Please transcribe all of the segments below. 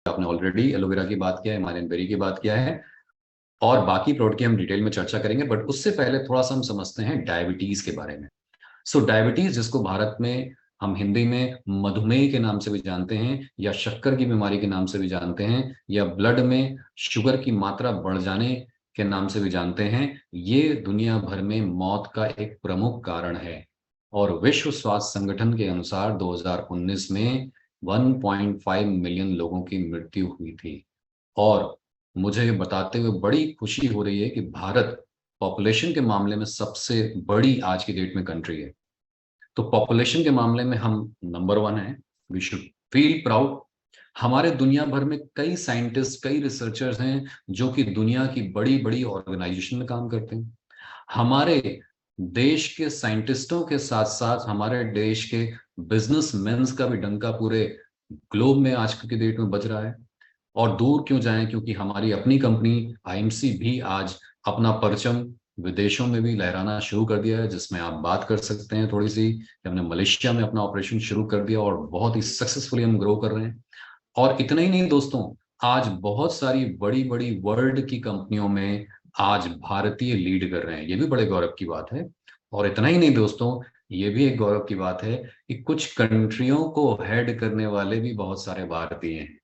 आपने already aloe vera की बात किया है, हिमालयन बेरी की बात किया है, और बाकी प्रोडक्ट की हम डिटेल में चर्चा करेंगे। बट उससे पहले थोड़ा सा हम समझते हैं डायबिटीज के बारे में। सो डायबिटीज, जिसको भारत में हम हिंदी में मधुमेह के नाम से भी जानते हैं, या शक्कर की बीमारी के नाम से भी जानते हैं, या ब्लड में शुगर की मात्रा बढ़ जाने के नाम से भी जानते हैं, ये दुनिया भर में मौत का एक प्रमुख कारण है। और विश्व स्वास्थ्य संगठन के अनुसार 2019 में 1.5 मिलियन लोगों की मृत्यु हुई थी। और मुझे ये बताते हुए बड़ी खुशी हो रही है कि भारत पॉपुलेशन के मामले में सबसे बड़ी आज की डेट में कंट्री है। तो पॉपुलेशन के मामले में हम नंबर वन है। We should feel proud. हमारे दुनिया भर में कई साइंटिस्ट, कई रिसर्चर्स हैं जो कि दुनिया की बड़ी बड़ी ऑर्गेनाइजेशन में काम करते हैं। हमारे देश के साइंटिस्टों के साथ साथ हमारे देश के बिजनेसमैन का भी डंका पूरे ग्लोब में आज की डेट में बज रहा है। और दूर क्यों जाएं, क्योंकि हमारी अपनी कंपनी आईएमसी भी आज अपना परचम विदेशों में भी लहराना शुरू कर दिया है, जिसमें आप बात कर सकते हैं थोड़ी सी कि हमने मलेशिया में अपना ऑपरेशन शुरू कर दिया और बहुत ही सक्सेसफुली हम ग्रो कर रहे हैं। और इतना ही नहीं दोस्तों, आज बहुत सारी बड़ी बड़ी वर्ल्ड की कंपनियों में आज भारतीय लीड कर रहे हैं, ये भी बड़े गौरव की बात है। और इतना ही नहीं दोस्तों, ये भी एक गौरव की बात है कि कुछ कंट्रियों को हेड करने वाले भी बहुत सारे भारतीय हैं,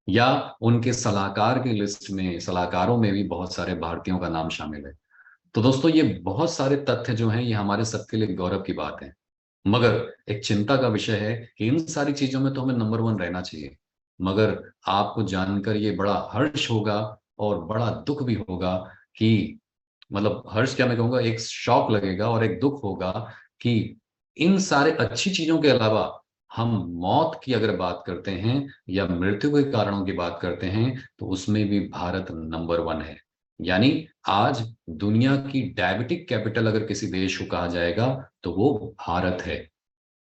या उनके सलाहकार की लिस्ट में, सलाहकारों में भी बहुत सारे भारतीयों का नाम शामिल है। तो दोस्तों, ये बहुत सारे तथ्य जो हैं, ये हमारे सबके लिए गौरव की बात है। मगर एक चिंता का विषय है कि इन सारी चीजों में तो हमें नंबर वन रहना चाहिए, मगर आपको जानकर ये बड़ा हर्ष होगा और बड़ा दुख भी होगा कि, मतलब हर्ष क्या मैं कहूँगा, एक शौक लगेगा और एक दुख होगा कि इन सारे अच्छी चीजों के अलावा हम मौत की अगर बात करते हैं या मृत्यु के कारणों की बात करते हैं, तो उसमें भी भारत नंबर वन है। यानी आज दुनिया की डायबिटिक कैपिटल अगर किसी देश को कहा जाएगा तो वो भारत है।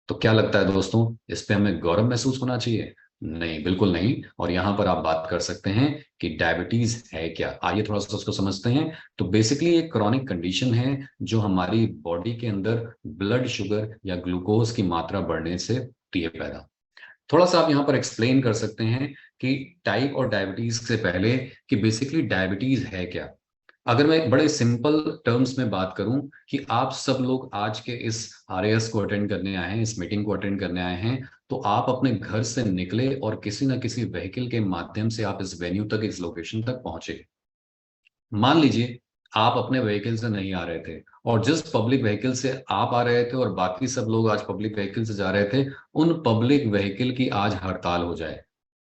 तो क्या लगता है दोस्तों, इस पे हमें गौरव महसूस होना चाहिए? नहीं, बिल्कुल नहीं। और यहाँ पर आप बात कर सकते हैं कि डायबिटीज है क्या। आइए थोड़ा सा उसको समझते हैं। तो बेसिकली एक क्रॉनिक कंडीशन है जो हमारी बॉडी के अंदर ब्लड शुगर या ग्लूकोज की मात्रा बढ़ने से होती है पैदा। थोड़ा सा आप यहाँ पर एक्सप्लेन कर सकते हैं कि टाइप और डायबिटीज से पहले कि बेसिकली डायबिटीज है क्या। अगर मैं बड़े सिंपल टर्म्स में बात करूं कि आप सब लोग आज के इस आरएएस को अटेंड करने आए हैं, इस मीटिंग को अटेंड करने आए हैं, तो आप अपने घर से निकले और किसी ना किसी व्हीकल के माध्यम से आप इस वेन्यू तक, इस लोकेशन तक पहुंचे। मान लीजिए आप अपने व्हीकल से नहीं आ रहे थे, और जिस पब्लिक व्हीकल से आप आ रहे थे और बाकी सब लोग आज पब्लिक व्हीकल से जा रहे थे, उन पब्लिक व्हीकल की आज हड़ताल हो जाए,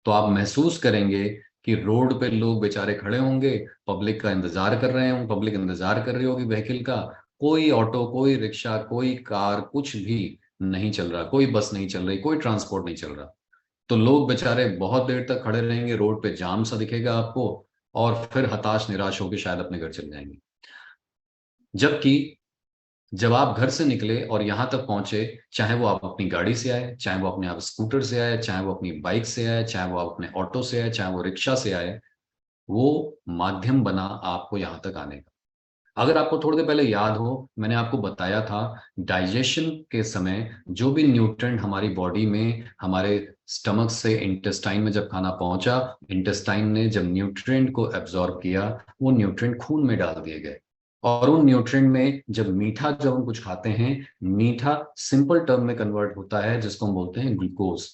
तो आप महसूस करेंगे कि रोड पे लोग बेचारे खड़े होंगे, पब्लिक का इंतजार कर रहे होंगे, पब्लिक इंतजार कर रही होगी व्हीकल का। कोई ऑटो, कोई रिक्शा, कोई कार, कुछ भी नहीं चल रहा, कोई बस नहीं चल रही, कोई ट्रांसपोर्ट नहीं चल रहा। तो लोग बेचारे बहुत देर तक खड़े रहेंगे, रोड पे जाम सा दिखेगा आपको, और फिर हताश निराश होकर शायद अपने घर चले जाएंगे। जबकि जब आप घर से निकले और यहां तक पहुंचे, चाहे वो आप अपनी गाड़ी से आए, चाहे वो अपने आप स्कूटर से आए, चाहे वो अपनी बाइक से आए, चाहे वो आप अपने ऑटो से आए, चाहे वो रिक्शा से आए, वो माध्यम बना आपको यहां तक आने का। अगर आपको थोड़ी देर पहले याद हो, मैंने आपको बताया था डाइजेशन के समय जो भी न्यूट्रिएंट हमारी बॉडी में, हमारे स्टमक से इंटेस्टाइन में जब खाना पहुंचा, इंटेस्टाइन ने जब न्यूट्रिएंट को एब्जॉर्ब किया, वो न्यूट्रिएंट खून में डाल दिए गए। और उन न्यूट्रिएंट में जब मीठा, जब हम कुछ खाते हैं, मीठा सिंपल टर्म में कन्वर्ट होता है जिसको हम बोलते हैं ग्लूकोज।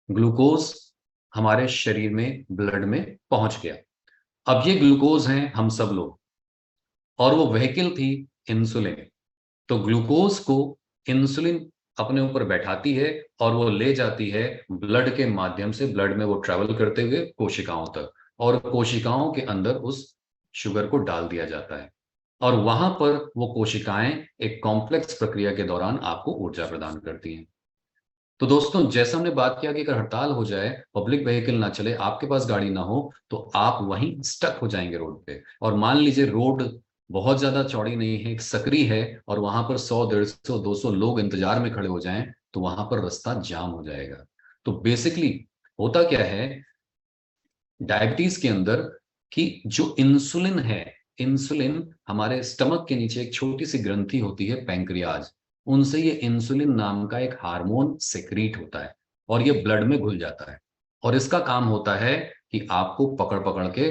ग्लूकोज हमारे शरीर में, ब्लड में पहुंच गया। अब ये ग्लूकोज हैं हम सब लोग, और वो व्हीकल थी इंसुलिन। तो ग्लूकोज को इंसुलिन अपने ऊपर बैठाती है और वो ले जाती है ब्लड के माध्यम से, ब्लड में वो ट्रेवल करते हुए कोशिकाओं तक, और कोशिकाओं के अंदर उस शुगर को डाल दिया जाता है। और वहां पर वो कोशिकाएं एक कॉम्प्लेक्स प्रक्रिया के दौरान आपको ऊर्जा प्रदान करती हैं। तो दोस्तों, जैसा हमने बात किया कि अगर हड़ताल हो जाए, पब्लिक व्हीकल ना चले, आपके पास गाड़ी ना हो, तो आप वहीं स्टक हो जाएंगे रोड पे। और मान लीजिए रोड बहुत ज्यादा चौड़ी नहीं है, एक सकरी है, और वहां पर 100, 150, 200 लोग इंतजार में खड़े हो जाएं, तो वहां पर रास्ता जाम हो जाएगा। तो बेसिकली होता क्या है डायबिटीज के अंदर, कि जो इंसुलिन है, इंसुलिन हमारे स्टमक के नीचे एक छोटी सी ग्रंथि होती है, पैंक्रियाज, उनसे ये इंसुलिन नाम का एक हार्मोन सेक्रीट होता है और ये ब्लड में घुल जाता है। और इसका काम होता है कि आपको पकड़ पकड़ के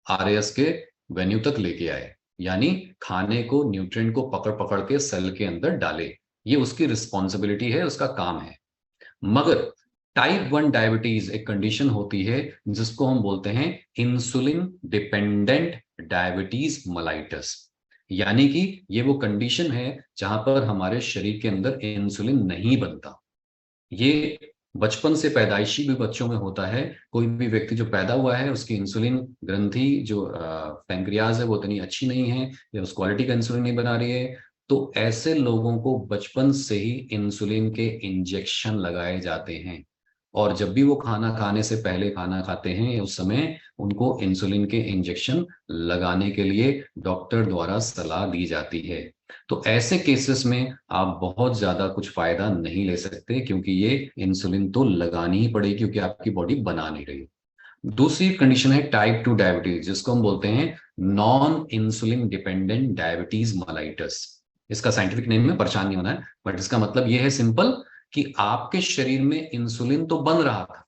आरएस के वेन्यू तक लेके आए, यानी खाने को, न्यूट्रिएंट को पकड़ पकड़ के सेल के अंदर डाले। ये उसकी रिस्पॉन्सिबिलिटी है, उसका काम है। मगर टाइप 1 डायबिटीज एक कंडीशन होती है जिसको हम बोलते हैं इंसुलिन डिपेंडेंट डायबिटीज मलाइटस, यानी कि ये वो कंडीशन है जहां पर हमारे शरीर के अंदर इंसुलिन नहीं बनता। ये बचपन से पैदाइशी भी बच्चों में होता है। कोई भी व्यक्ति जो पैदा हुआ है उसकी इंसुलिन ग्रंथि जो पैंक्रियाज है वो इतनी अच्छी नहीं है, या उस क्वालिटी का इंसुलिन नहीं बना रही है, तो ऐसे लोगों को बचपन से ही इंसुलिन के इंजेक्शन लगाए जाते हैं। और जब भी वो खाना खाने से पहले खाना खाते हैं उस समय उनको इंसुलिन के इंजेक्शन लगाने के लिए डॉक्टर द्वारा सलाह दी जाती है। तो ऐसे केसेस में आप बहुत ज्यादा कुछ फायदा नहीं ले सकते, क्योंकि ये इंसुलिन तो लगानी ही पड़ेगी क्योंकि आपकी बॉडी बना नहीं रही। दूसरी कंडीशन है टाइप 2 डायबिटीज, जिसको हम बोलते हैं non insulin dependent diabetes mellitus. इसका साइंटिफिक नेम में परेशान नहीं होना है, बट इसका मतलब यह है सिंपल कि आपके शरीर में इंसुलिन तो बन रहा था,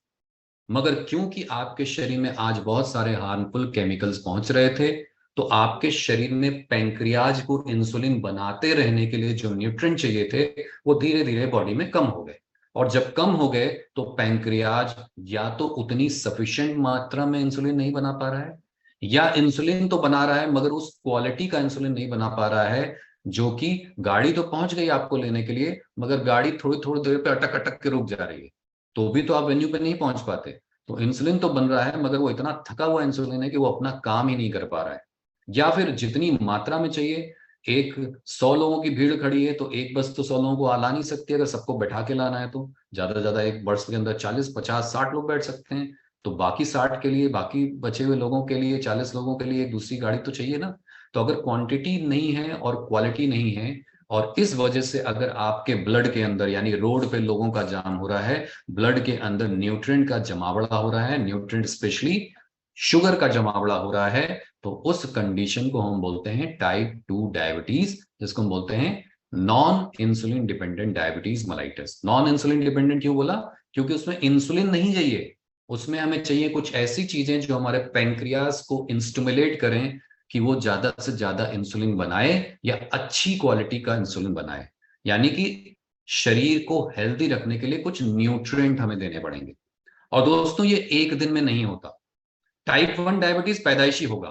मगर क्योंकि आपके शरीर में आज बहुत सारे हार्मफुल केमिकल्स पहुंच रहे थे, तो आपके शरीर में पैंक्रियाज को इंसुलिन बनाते रहने के लिए जो न्यूट्रिएंट चाहिए थे वो धीरे धीरे बॉडी में कम हो गए। और जब कम हो गए तो पैंक्रियाज या तो उतनी सफिशिएंट मात्रा में इंसुलिन नहीं बना पा रहा है, या इंसुलिन तो बना रहा है मगर उस क्वालिटी का इंसुलिन नहीं बना पा रहा है, जो कि गाड़ी तो पहुंच गई आपको लेने के लिए, मगर गाड़ी थोड़ी थोड़ी देर पे अटक अटक के रुक जा रही है, तो भी तो आप वेन्यू पे नहीं पहुंच पाते। तो इंसुलिन तो बन रहा है मगर वो इतना थका हुआ इंसुलिन है कि वो अपना काम ही नहीं कर पा रहा है। या फिर जितनी मात्रा में चाहिए, एक 100 लोगों की भीड़ खड़ी है तो एक बस तो 100 लोगों को ला नहीं सकती, अगर सबको बैठा के लाना है तो ज्यादा से ज्यादा एक बस के अंदर 40 50 60 लोग बैठ सकते हैं। तो बाकी 60 के लिए, बाकी बचे हुए लोगों के लिए, 40 लोगों के लिए एक दूसरी गाड़ी तो चाहिए ना। तो अगर क्वांटिटी नहीं है और क्वालिटी नहीं है, और इस वजह से अगर आपके ब्लड के अंदर, यानी रोड पे लोगों का जाम हो रहा है, ब्लड के अंदर न्यूट्रिएंट का जमावड़ा हो रहा है, न्यूट्रिएंट स्पेशली शुगर का जमावड़ा हो रहा है, तो उस कंडीशन को हम बोलते हैं टाइप 2 डायबिटीज, जिसको हम बोलते हैं non insulin dependent diabetes mellitus. Non insulin dependent क्यों बोला? क्योंकि उसमें इंसुलिन नहीं चाहिए, उसमें हमें चाहिए कुछ ऐसी चीजें जो हमारे पैंक्रियाज को इंस्टिमुलेट करें कि वो ज्यादा से ज्यादा इंसुलिन बनाए, या अच्छी क्वालिटी का इंसुलिन बनाए। यानी कि शरीर को हेल्दी रखने के लिए कुछ न्यूट्रिएंट हमें देने पड़ेंगे। और दोस्तों ये एक दिन में नहीं होता। टाइप 1 डायबिटीज पैदाइशी होगा,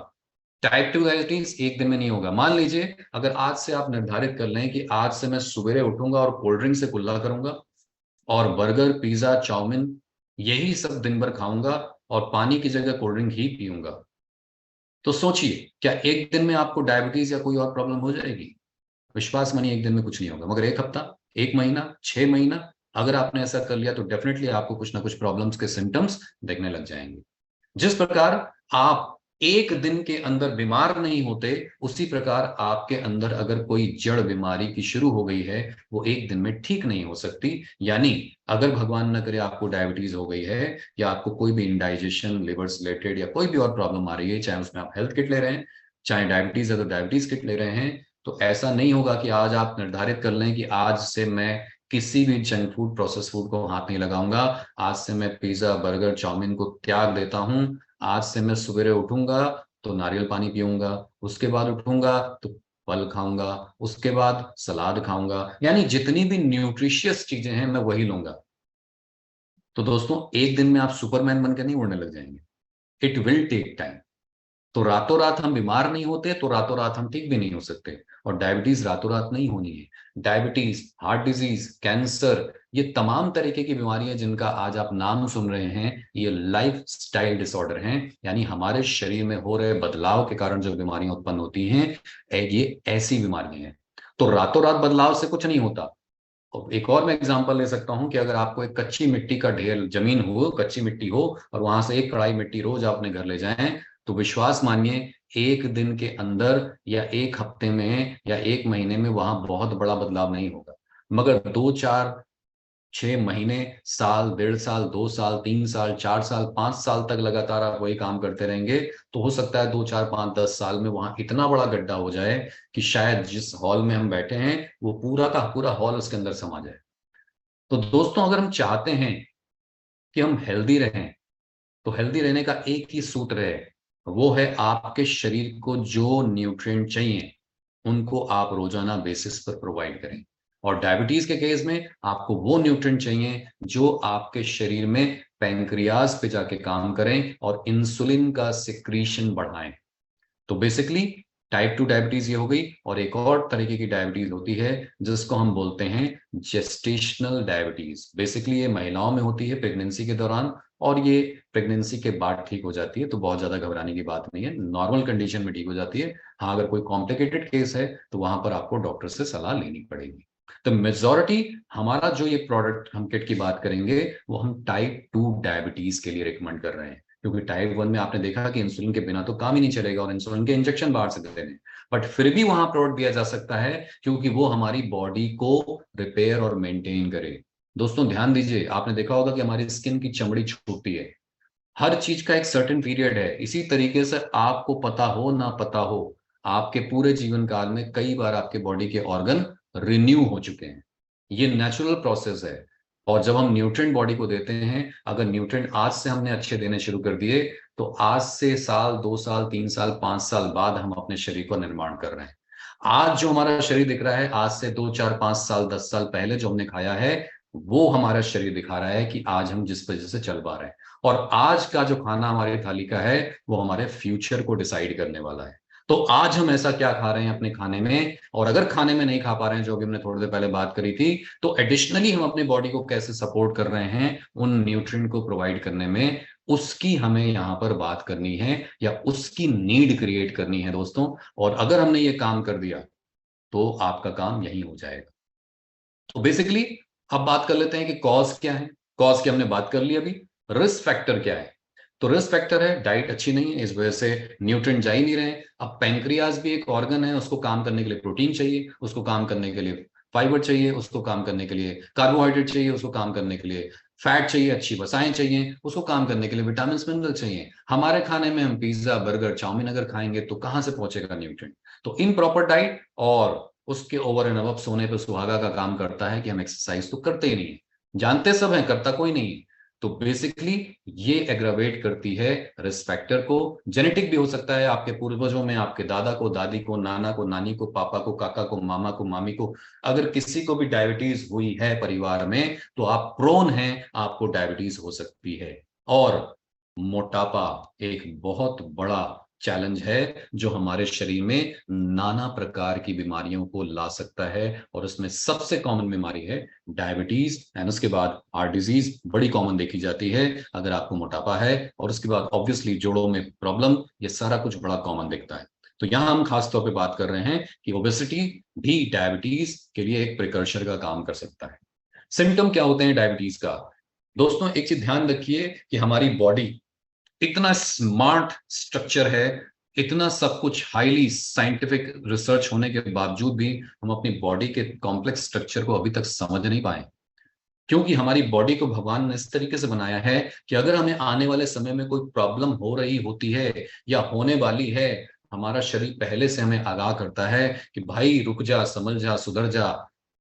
टाइप 2 डायबिटीज एक दिन में नहीं होगा। मान लीजिए अगर आज से आप निर्धारित कर लें कि आज से मैं सवेरे उठूंगा और कोल्ड ड्रिंक से कुल्ला करूंगा, और बर्गर पिज्जा चाउमीन यही सब दिन भर खाऊंगा, और पानी की जगह कोल्ड ड्रिंक ही पीऊंगा, तो सोचिए क्या एक दिन में आपको डायबिटीज या कोई और प्रॉब्लम हो जाएगी? विश्वास मानिए एक दिन में कुछ नहीं होगा, मगर एक हफ्ता, एक महीना, 6 महीना अगर आपने ऐसा कर लिया तो डेफिनेटली आपको कुछ ना कुछ प्रॉब्लम्स के सिम्टम्स देखने लग जाएंगे। जिस प्रकार आप एक दिन के अंदर बीमार नहीं होते, उसी प्रकार आपके अंदर अगर कोई जड़ बीमारी की शुरू हो गई है वो एक दिन में ठीक नहीं हो सकती। यानी अगर भगवान न करे आपको डायबिटीज हो गई है, या आपको कोई भी इंडाइजेशन, लिवर से रिलेटेड या कोई भी और प्रॉब्लम आ रही है, चाहे उसमें आप हेल्थ किट ले रहे हैं, चाहे डायबिटीज है तो डायबिटीज किट ले रहे हैं, तो ऐसा नहीं होगा कि आज आप निर्धारित कर लें कि आज से मैं किसी भी जंक फूड, प्रोसेस फूड को हाथ नहीं लगाऊंगा, आज से मैं पिज्जा बर्गर चाउमीन को त्याग देता हूं, आज से मैं सवेरे उठूंगा तो नारियल पानी पीऊंगा, उसके बाद उठूंगा तो फल खाऊंगा, उसके बाद सलाद खाऊंगा, यानी जितनी भी न्यूट्रिशियस चीजें हैं मैं वही लूंगा। तो दोस्तों एक दिन में आप सुपरमैन बनकर नहीं उड़ने लग जाएंगे, इट विल टेक टाइम। तो रातों रात हम बीमार नहीं होते, तो रातों रात हम ठीक भी नहीं हो सकते। और डायबिटीज रातों रात नहीं होनी है। डायबिटीज, हार्ट डिजीज, कैंसर, ये तमाम तरीके की बीमारियां जिनका आज आप नाम सुन रहे हैं, ये लाइफ स्टाइल डिसऑर्डर हैं, यानी हमारे शरीर में हो रहे बदलाव के कारण जो बीमारियां उत्पन्न होती हैं, ये ऐसी बीमारियां हैं। तो रातों रात बदलाव से कुछ नहीं होता। एक और मैं एग्जांपल ले सकता हूं कि अगर आपको एक कच्ची मिट्टी का ढेर, जमीन हो, कच्ची मिट्टी हो, और वहां से एक कड़ाई मिट्टी रोज अपने घर ले जाएं, तो विश्वास मानिए एक दिन के अंदर या एक हफ्ते में या एक महीने में वहां बहुत बड़ा बदलाव नहीं होगा। मगर 2 4 6 महीने, साल, 1.5 साल, 2 साल, 3 साल, 4 साल, 5 साल तक लगातार आप वही काम करते रहेंगे, तो हो सकता है 2 4 5 10 साल में वहां इतना बड़ा गड्ढा हो जाए कि शायद जिस हॉल में हम बैठे हैं वो पूरा का पूरा हॉल उसके अंदर समा जाए। तो दोस्तों अगर हम चाहते हैं कि हम हेल्दी रहें, तो हेल्दी रहने का एक ही सूत्र है, वो है आपके शरीर को जो न्यूट्रिएंट चाहिए उनको आप रोजाना बेसिस पर प्रोवाइड करें। और डायबिटीज के केस में आपको वो न्यूट्रिएंट चाहिए जो आपके शरीर में पैंक्रियाज पे जाके काम करें और इंसुलिन का सिक्रीशन बढ़ाएं। तो बेसिकली टाइप 2 डायबिटीज ये हो गई। और एक और तरीके की डायबिटीज होती है जिसको हम बोलते हैं जेस्टेशनल डायबिटीज। बेसिकली ये महिलाओं में होती है प्रेगनेंसी के दौरान, और ये प्रेगनेंसी के बाद ठीक हो जाती है, तो बहुत ज्यादा घबराने की बात नहीं है, नॉर्मल कंडीशन में ठीक हो जाती है। हाँ, अगर कोई कॉम्प्लिकेटेड केस है तो वहां पर आपको डॉक्टर से सलाह लेनी पड़ेगी। तो मेजॉरिटी हमारा जो ये प्रोडक्ट हम किट की बात करेंगे वो हम टाइप 2 डायबिटीज के लिए रिकमेंड कर रहे हैं, क्योंकि टाइप 1 में आपने देखा कि इंसुलिन के बिना तो काम ही नहीं चलेगा और इंसुलिन के इंजेक्शन बाहर से देते हैं, बट फिर भी वहां प्रोडक्ट दिया जा सकता है क्योंकि वो हमारी बॉडी को रिपेयर और मेंटेन करे। दोस्तों ध्यान दीजिए, आपने देखा होगा कि हमारी स्किन की चमड़ी छूटती है, हर चीज का एक सर्टेन पीरियड है। इसी तरीके से आपको पता हो ना पता हो, आपके पूरे जीवन काल में कई बार आपके बॉडी के ऑर्गन रिन्यू हो चुके हैं। ये नेचुरल प्रोसेस है। और जब हम न्यूट्रिएंट बॉडी को देते हैं, अगर न्यूट्रिएंट आज से हमने अच्छे देने शुरू कर दिए तो आज से साल 2 साल 3 साल 5 साल बाद हम अपने शरीर का निर्माण कर रहे हैं। आज जो हमारा शरीर दिख रहा है, आज से 2 4 5 साल 10 साल पहले जो हमने खाया है वो हमारा शरीर दिखा रहा है कि आज हम जिस वजह से चल पा रहे हैं। और आज का जो खाना हमारी थाली का है वो हमारे फ्यूचर को डिसाइड करने वाला है। तो आज हम ऐसा क्या खा रहे हैं अपने खाने में, और अगर खाने में नहीं खा पा रहे हैं, जो अभी हमने थोड़ी देर पहले बात करी थी, तो एडिशनली हम अपनी बॉडी को कैसे सपोर्ट कर रहे हैं उन न्यूट्रिएंट को प्रोवाइड करने में, उसकी हमें यहाँ पर बात करनी है या उसकी नीड क्रिएट करनी है दोस्तों। और अगर हमने ये काम कर दिया तो आपका काम यही हो जाएगा। तो बेसिकली अब बात कर लेते हैं कि कॉज क्या है। कॉज की हमने बात कर ली अभी। रिस्क फैक्टर क्या है? तो रिस्क फैक्टर है डाइट अच्छी नहीं है, इस वजह से न्यूट्रिएंट जा ही नहीं रहे। अब पैंक्रियाज भी एक ऑर्गन है, उसको काम करने के लिए प्रोटीन चाहिए, उसको काम करने के लिए फाइबर चाहिए, उसको काम करने के लिए कार्बोहाइड्रेट चाहिए, उसको काम करने के लिए फैट चाहिए, अच्छी वसाएं चाहिए, उसको काम करने के लिए विटामिन मिनरल चाहिए। हमारे खाने में हम पिज्जा बर्गर चाउमीन अगर खाएंगे तो कहां से पहुंचेगा न्यूट्रिएंट? तो इन प्रॉपर डाइट और उसके ओवर एंड अबव सोने पे सुहागा का काम करता है कि हम एक्सरसाइज तो करते ही नहीं है, जानते सब हैं, करता कोई नहीं है। तो बेसिकली ये एग्रावेट करती है रिस्क फैक्टर को। जेनेटिक भी हो सकता है, आपके पूर्वजों में आपके दादा को, दादी को, नाना को, नानी को, पापा को, काका को, मामा को, मामी को, अगर किसी को भी डायबिटीज हुई है परिवार में तो आप प्रोन हैं, आपको डायबिटीज हो सकती है। और मोटापा एक बहुत बड़ा चैलेंज है जो हमारे शरीर में नाना प्रकार की बीमारियों को ला सकता है, और उसमें सबसे कॉमन बीमारी है डायबिटीज, एंड उसके बाद हार्ट डिजीज बड़ी कॉमन देखी जाती है अगर आपको मोटापा है, और उसके बाद ऑब्वियसली जोड़ों में प्रॉब्लम, ये सारा कुछ बड़ा कॉमन दिखता है। तो यहां हम खास तौर पे बात कर रहे हैं कि ओबेसिटी भी डायबिटीज के लिए एक प्रिकर्सर का काम कर सकता है। सिम्टम क्या होते हैं डायबिटीज का? दोस्तों एक चीज ध्यान रखिए कि हमारी बॉडी इतना स्मार्ट स्ट्रक्चर है, इतना सब कुछ हाईली साइंटिफिक रिसर्च होने के बावजूद भी हम अपनी बॉडी के कॉम्प्लेक्स स्ट्रक्चर को अभी तक समझ नहीं पाए, क्योंकि हमारी बॉडी को भगवान ने इस तरीके से बनाया है कि अगर हमें आने वाले समय में कोई प्रॉब्लम हो रही होती है या होने वाली है, हमारा शरीर पहले से हमें आगाह करता है कि भाई रुक जा, समझ जा, सुधर जा,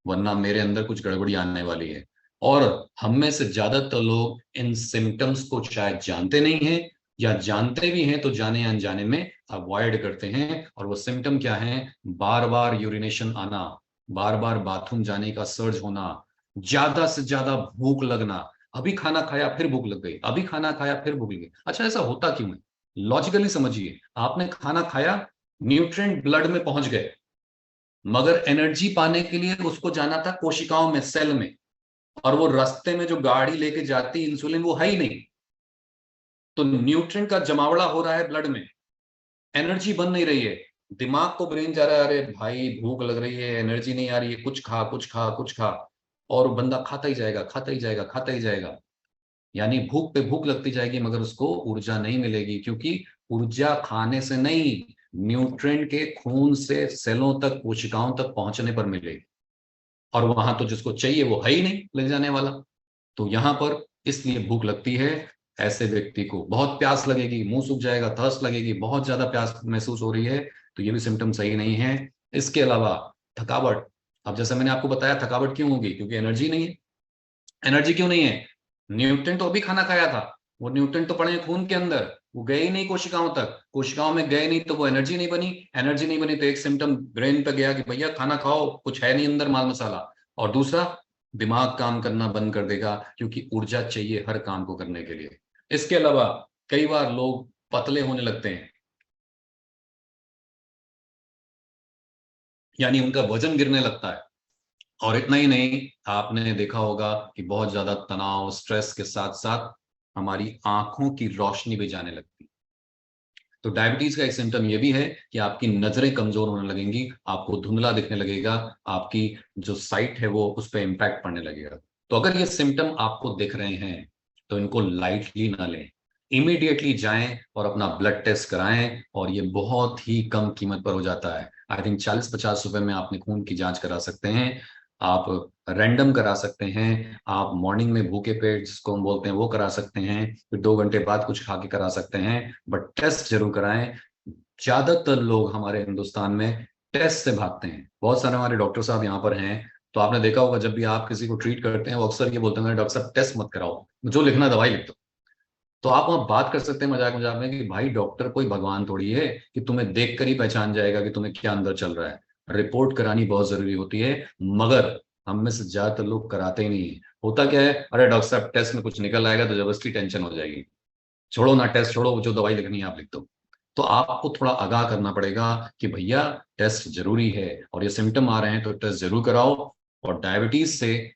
वरना मेरे अंदर कुछ गड़बड़ी आने वाली है। और हम में से ज्यादातर लोग इन सिम्टम्स को शायद जानते नहीं हैं, या जानते भी हैं तो जाने अनजाने में अवॉइड करते हैं। और वो सिम्टम क्या है? बार बार यूरिनेशन आना, बार बार बाथरूम जाने का सर्ज होना, ज्यादा से ज्यादा भूख लगना, अभी खाना खाया फिर भूख लग गई, अभी खाना खाया फिर भूख लग गई। अच्छा ऐसा होता क्यों है? लॉजिकली समझिए, आपने खाना खाया, न्यूट्रिएंट ब्लड में पहुंच गए, मगर एनर्जी पाने के लिए उसको जाना था कोशिकाओं में, सेल में, और वो रास्ते में जो गाड़ी लेके जाती इंसुलिन वो है ही नहीं। तो न्यूट्रिएंट का जमावड़ा हो रहा है ब्लड में, एनर्जी बन नहीं रही है, दिमाग को ब्रेन जा रहा है अरे भाई भूख लग रही है, एनर्जी नहीं आ रही है, कुछ खा कुछ खा कुछ खा, और बंदा खाता ही जाएगा, खाता ही जाएगा, खाता ही जाएगा। यानी भूख पे भूख लगती जाएगी मगर उसको ऊर्जा नहीं मिलेगी, क्योंकि ऊर्जा खाने से नहीं, न्यूट्रिएंट के खून से सेलों तक, कोशिकाओं तक पहुंचने पर मिलेगी। और वहां तो जिसको चाहिए वो है ही नहीं ले जाने वाला। तो यहां पर इसलिए भूख लगती है। ऐसे व्यक्ति को बहुत प्यास लगेगी, मुंह सूख जाएगा, थर्स्ट लगेगी, बहुत ज्यादा प्यास महसूस हो रही है, तो ये भी सिम्टम सही नहीं है। इसके अलावा थकावट, अब जैसे मैंने आपको बताया थकावट क्यों होगी, क्योंकि एनर्जी नहीं है। एनर्जी क्यों नहीं है? न्यूट्रिएंट तो अभी खाना खाया था, वो न्यूट्रिएंट तो पड़े हैं खून के अंदर, वो गए ही नहीं कोशिकाओं तक, कोशिकाओं में गए नहीं तो वो एनर्जी नहीं बनी, एनर्जी नहीं बनी तो एक सिम्टम ब्रेन पे गया कि भैया खाना खाओ, कुछ है नहीं अंदर माल मसाला, और दूसरा दिमाग काम करना बंद कर देगा क्योंकि ऊर्जा चाहिए हर काम को करने के लिए। इसके अलावा कई बार लोग पतले होने लगते हैं, यानी उनका वजन गिरने लगता है। और इतना ही नहीं, आपने देखा होगा कि बहुत ज्यादा तनाव स्ट्रेस के साथ साथ हमारी आंखों की रोशनी भी जाने लगती है। तो डायबिटीज का एक सिम्टम ये भी है कि आपकी नजरें कमजोर होने लगेंगी, आपको धुंधला दिखने लगेगा, आपकी जो साइट है वो उस पर इम्पैक्ट पड़ने लगेगा। तो अगर ये सिम्टम आपको दिख रहे हैं तो इनको लाइटली ना लें, इमीडिएटली जाएं और अपना ब्लड टेस्ट कराएं, और ये बहुत ही कम कीमत पर हो जाता है। आई थिंक 40-50 रुपए में आपने खून की जांच करा सकते हैं, आप रैंडम करा सकते हैं, आप मॉर्निंग में भूखे पेट जिसको हम बोलते हैं वो करा सकते हैं, फिर 2 घंटे बाद कुछ खा के करा सकते हैं, बट टेस्ट जरूर कराएं। ज्यादातर लोग हमारे हिंदुस्तान में टेस्ट से भागते हैं। बहुत सारे हमारे डॉक्टर साहब यहाँ पर हैं, तो आपने देखा होगा जब भी आप किसी को ट्रीट करते हैं वो अक्सर ये बोलते हैं डॉक्टर साहब टेस्ट मत कराओ, जो लिखना दवाई लिख दो। तो आप वहां बात कर सकते हैं मजाक मजाक में कि भाई डॉक्टर कोई भगवान थोड़ी है कि तुम्हें देख कर ही पहचान जाएगा कि तुम्हें क्या अंदर चल रहा है। रिपोर्ट करानी बहुत जरूरी होती है, मगर हम में से ज्यादातर लोग कराते ही नहीं है। होता क्या है, अरे डॉक्टर साहब टेस्ट में कुछ निकल आएगा तो जबरदस्ती टेंशन हो जाएगी, छोड़ो ना टेस्ट, छोड़ो जो दवाई लिखनी है आप लिख दो। तो आपको थोड़ा आगाह करना पड़ेगा कि भैया टेस्ट जरूरी है, और ये सिम्टम आ रहे हैं तो टेस्ट जरूर कराओ। और डायबिटीज से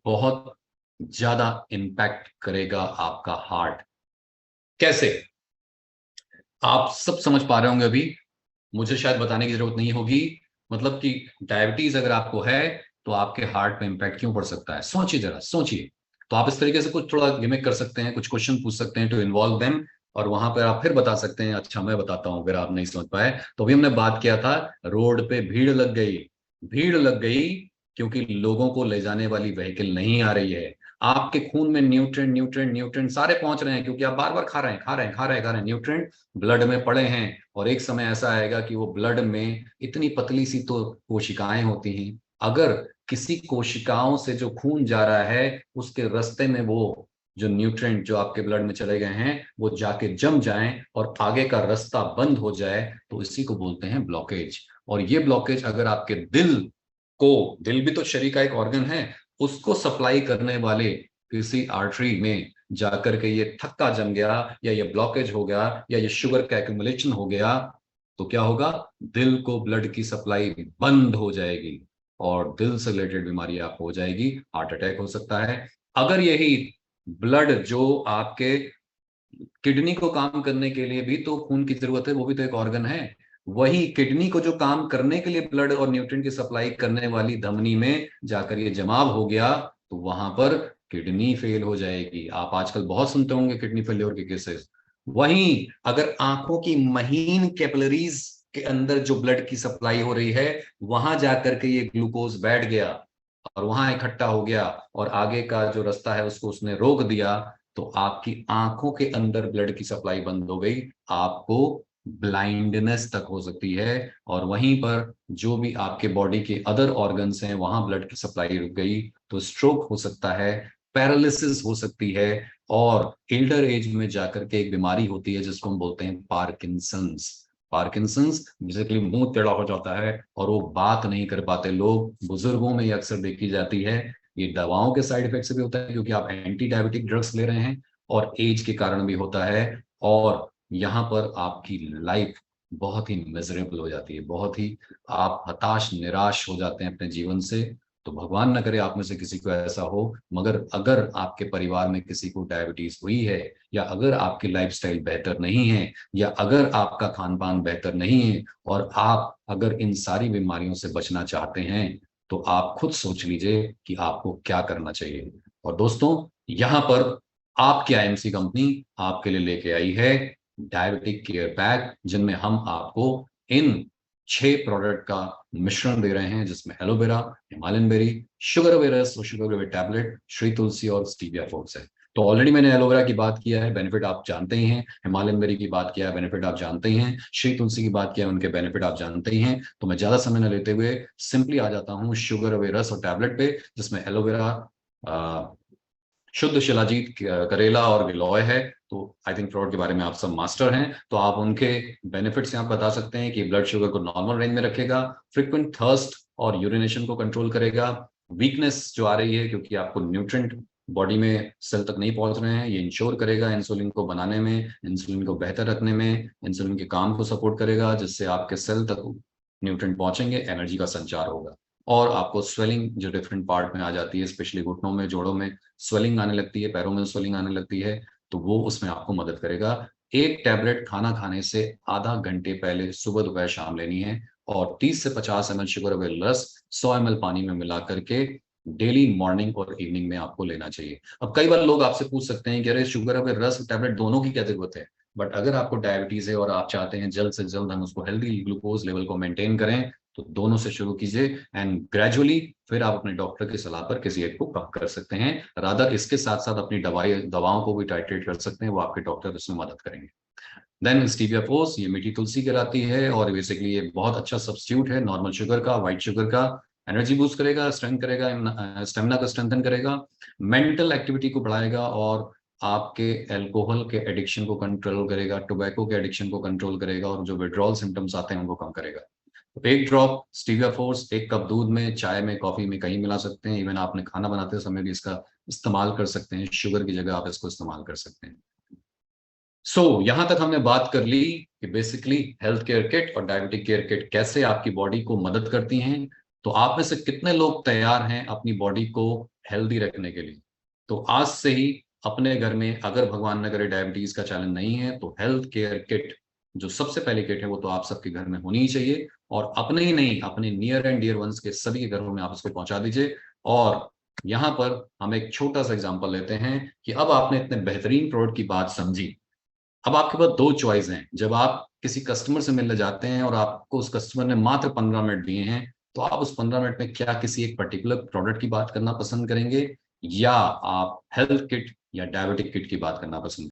बहुत ज्यादा इम्पैक्ट करेगा आपका हार्ट। कैसे, आप सब समझ पा रहे होंगे अभी, मुझे शायद बताने की जरूरत नहीं होगी। मतलब कि डायबिटीज अगर आपको है तो आपके हार्ट पे इंपैक्ट क्यों पड़ सकता है, सोचिए जरा सोचिए। तो आप इस तरीके से कुछ थोड़ा गिमिक कर सकते हैं, कुछ क्वेश्चन पूछ सकते हैं टू इन्वॉल्व देम, और वहां पर आप फिर बता सकते हैं अच्छा मैं बताता हूं अगर आप नहीं समझ पाए। तो अभी हमने बात किया था, रोड पे भीड़ लग गई, भीड़ लग गई क्योंकि लोगों को ले जाने वाली व्हीकल नहीं आ रही है। आपके खून में न्यूट्रिएंट न्यूट्रिएंट न्यूट्रिएंट सारे पहुंच रहे हैं क्योंकि आप बार बार खा रहे हैं खा रहे हैं खा रहे हैं खा रहे हैं, न्यूट्रिएंट ब्लड में पड़े हैं। और एक समय ऐसा आएगा कि वो ब्लड में इतनी पतली सी तो कोशिकाएं होती हैं, अगर किसी कोशिकाओं से जो खून जा रहा है उसके रास्ते में वो जो न्यूट्रिएंट जो आपके ब्लड में चले गए हैं वो जाके जम जाएं और आगे का रास्ता बंद हो जाए, तो इसी को बोलते हैं ब्लॉकेज। और ये ब्लॉकेज अगर आपके दिल को, दिल भी तो शरीर का एक ऑर्गन है, उसको सप्लाई करने वाले किसी आर्टरी में जाकर के ये थक्का जम गया, या ये ब्लॉकेज हो गया, या ये शुगर का एक्यूमुलेशन हो गया, तो क्या होगा, दिल को ब्लड की सप्लाई बंद हो जाएगी और दिल से रिलेटेड बीमारी आपको हो जाएगी, हार्ट अटैक हो सकता है। अगर यही ब्लड जो आपके किडनी को काम करने के लिए भी तो खून की जरूरत है, वो भी तो एक ऑर्गन है, वही किडनी को जो काम करने के लिए ब्लड और न्यूट्रिएंट की सप्लाई करने वाली धमनी में जाकर ये जमाव हो गया, तो वहां पर किडनी फेल हो जाएगी। आप आजकल बहुत सुनते होंगे किडनी फेलियर के केसेस। वहीं अगर आंखों की महीन कैपिलरीज के अंदर जो ब्लड की सप्लाई हो रही है, वहां जाकर के ये ग्लूकोज बैठ गया और वहां इकट्ठा हो गया और आगे का जो रास्ता है उसको उसने रोक दिया, तो आपकी आंखों के अंदर ब्लड की सप्लाई बंद हो गई, आपको ब्लाइंडनेस तक हो सकती है। और वहीं पर जो भी आपके बॉडी के अदर ऑर्गन्स हैं वहां ब्लड की सप्लाई रुक गई तो स्ट्रोक हो सकता है, पैरालिसिस हो सकती है, और एल्डर एज में जाकर के एक बीमारी होती है जिसको हम बोलते हैं पार्किंसंस। पार्किंसंस बेसिकली मुंह टेढ़ा हो जाता है और वो बात नहीं कर पाते लोग, बुजुर्गों में ये अक्सर देखी जाती है। ये दवाओं के साइड इफेक्ट से भी होता है क्योंकि आप एंटी डायबिटिक ड्रग्स ले रहे हैं, और एज के कारण भी होता है। और यहाँ पर आपकी लाइफ बहुत ही मिजरेबल हो जाती है, बहुत ही आप हताश निराश हो जाते हैं अपने जीवन से। तो भगवान न करे आप में से किसी को ऐसा हो, मगर अगर आपके परिवार में किसी को डायबिटीज हुई है, या अगर आपकी लाइफस्टाइल बेहतर नहीं है, या अगर आपका खान पान बेहतर नहीं है, और आप अगर इन सारी बीमारियों से बचना चाहते हैं, तो आप खुद सोच लीजिए कि आपको क्या करना चाहिए। और दोस्तों, यहाँ पर आपकी आईएमसी कंपनी आपके लिए लेके आई है डायबिटिक केयर पैक, जिनमें हम आपको इन 6 प्रोडक्ट का मिश्रण दे रहे हैं, जिसमें एलोवेरा, हिमालयन बेरी, शुगर वेरस और शुगर वेर टैबलेट, श्री तुलसी और स्टीविया फ्रूट्स है। तो ऑलरेडी मैंने एलोवेरा की बात किया है, बेनिफिट आप जानते ही हैं, हिमालयन बेरी की बात किया है, बेनिफिट आप जानते ही हैं, श्री तुलसी की बात किया है, उनके बेनिफिट आप जानते ही हैं। तो मैं ज्यादा समय न लेते हुए सिंपली आ जाता हूँ शुगर वेरस और टैबलेट पे, जिसमें एलोवेरा, शुद्ध शिलाजीत करेला और गिलोय है। तो आई थिंक प्रोडक्ट के बारे में आप सब मास्टर हैं, तो आप उनके बेनिफिट्स यहाँ बता सकते हैं कि ब्लड शुगर को नॉर्मल रेंज में रखेगा, फ्रिक्वेंट थर्स्ट और यूरिनेशन को कंट्रोल करेगा, वीकनेस जो आ रही है क्योंकि आपको न्यूट्रिएंट बॉडी में सेल तक नहीं पहुंच रहे हैं, ये इंश्योर करेगा इंसुलिन को बनाने में, इंसुलिन को बेहतर रखने में, इंसुलिन के काम को सपोर्ट करेगा जिससे आपके सेल तक न्यूट्रिएंट पहुंचेंगे, एनर्जी का संचार होगा। और आपको स्वेलिंग जो डिफरेंट पार्ट में आ जाती है, स्पेशली घुटनों में, जोड़ों में स्वेलिंग आने लगती है, पैरों में स्वेलिंग आने लगती है, तो वो उसमें आपको मदद करेगा। एक टैबलेट खाना खाने से आधा घंटे पहले सुबह दोपहर शाम लेनी है, और 30 से 50 ml शुगर अवेल रस 100 ml पानी में मिला करके डेली मॉर्निंग और इवनिंग में आपको लेना चाहिए। अब कई बार लोग आपसे पूछ सकते हैं कि अरे शुगर अवेल रस टैबलेट दोनों की क्या जरूरत है? बट अगर आपको डायबिटीज है और आप चाहते हैं जल्द से जल्द हम उसको हेल्दी ग्लूकोज लेवल को मेंटेन करें, तो दोनों से शुरू कीजिए एंड ग्रेजुअली फिर आप अपने डॉक्टर की सलाह पर किसी एक को कम कर सकते हैं। रादर इसके साथ साथ अपनी दवाओं को भी टाइट्रेट कर सकते हैं, वो आपके डॉक्टर उसमें मदद करेंगे। देन स्टीविया फोर्स, ये मीठी तुलसी कहलाती है और बेसिकली ये बहुत अच्छा सब्स्टिट्यूट है नॉर्मल शुगर का, व्हाइट शुगर का। एनर्जी बूस्ट करेगा, स्ट्रेंथ करेगा, स्टेमिना को स्ट्रेंथन करेगा, मेंटल एक्टिविटी को बढ़ाएगा और आपके अल्कोहल के एडिक्शन को कंट्रोल करेगा, टोबैको के एडिक्शन को कंट्रोल करेगा और जो विड्रॉल सिम्टम्स आते हैं उनको कम करेगा। तो एक ड्रॉप स्टीविया फोर्स 1 कप दूध में, चाय में, कॉफी में कहीं मिला सकते हैं। इवन आपने खाना बनाते समय भी इसका इस्तेमाल कर सकते हैं, शुगर की जगह आप इसको इस्तेमाल कर सकते हैं। यहां तक हमने बात कर ली कि बेसिकली हेल्थ केयर किट और डायबिटिक केयर किट कैसे आपकी बॉडी को मदद करती हैं। तो आप में से कितने लोग तैयार हैं अपनी बॉडी को हेल्दी रखने के लिए? तो आज से ही अपने घर में, अगर भगवान न करे डायबिटीज का चैलेंज नहीं है, तो हेल्थ केयर किट जो सबसे पहली किट है वो तो आप सबके घर में होनी ही चाहिए, और अपने ही नहीं, अपने नियर एंड डियर वंस के सभी के घरों में आप इसको पहुंचा दीजिए। और यहाँ पर हम एक छोटा सा एग्जांपल लेते हैं कि अब आपने इतने बेहतरीन प्रोडक्ट की बात समझी। अब आपके पास दो चॉइस हैं। जब आप किसी कस्टमर से मिलने जाते हैं और आपको उस कस्टमर ने मात्र 15 मिनट दिए हैं, तो आप उस 15 मिनट में क्या किसी एक पर्टिकुलर प्रोडक्ट की बात करना पसंद करेंगे, या आप हेल्थ किट या डायबिटिक किट की बात करना पसंद